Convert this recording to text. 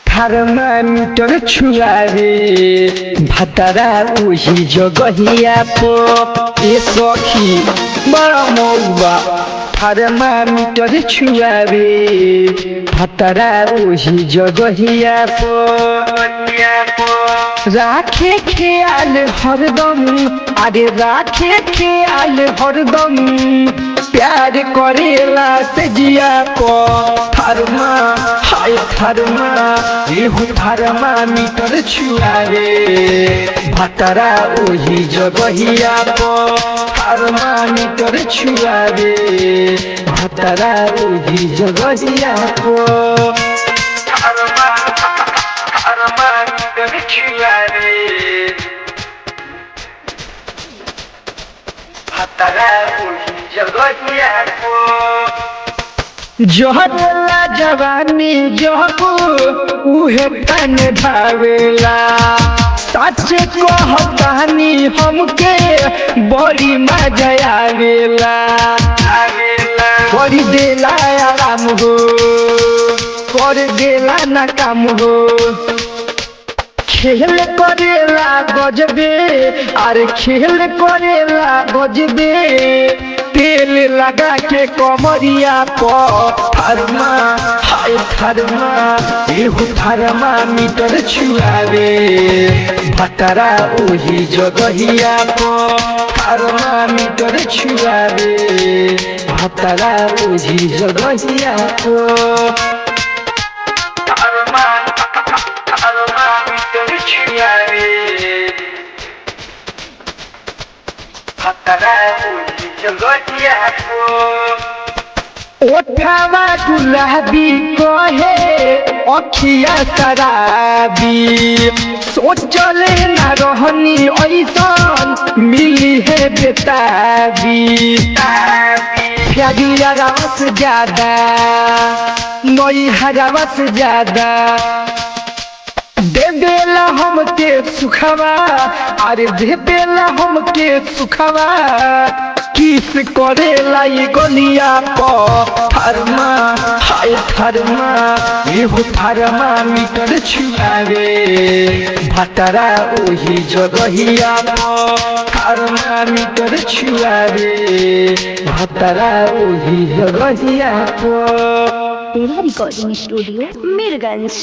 Thermometer छुआवे भातारा उही जगहिया पो ए सखी बड़ा मौबा थर्मामीटर छुआवे भातारा उही जगहिया पो राखे ख्याल हरदम अरे राखे ख्याल हरदम प्यार करेला से जिया को थर्मा हाय थर्मा रेहू थर्मामीटर छुआवे भातारा ओही जगहिया पो थर्मामीटर छुआवे भातारा ओही जगहिया पो थर्मामीटर छुआवे भातारा ओही जगहिया पो जोहरला जवानी जोहको उहे तन धावेला सच कहतानी हमके बड़ी मजा आवेला कर देला आराम हो कर देला ना काम हो खेल करेला गजबे अरे खेल करेला गजबे तेल लगा के कमरिया पर थर्मा हाय थर्मा एहू थर्मामीटर छुआवे भातारा ओही जगहिया पर थर्मामीटर छुआवे भातारा ओही जगहिया पर थर्मामीटर छुआवे भातारा ओही जगहिया पर ओठवा गुलाबी कहे अखिया शराबी सोचले ना रहनी ऐसन मिली है बेताबी प्यारी हरावा से ज्यादा नई हरावा से ज्यादा दे देला हमके सुखवा अरे दे देला हमके सुखवा किस करेला ये गलिया पर थर्मा हाय थर्मा एहू थर्मामीटर छुआवे भातारा ओही जगहिया पर थर्मामीटर छुआवे भातारा ओही जगहिया पर। Recording studio Mirganj.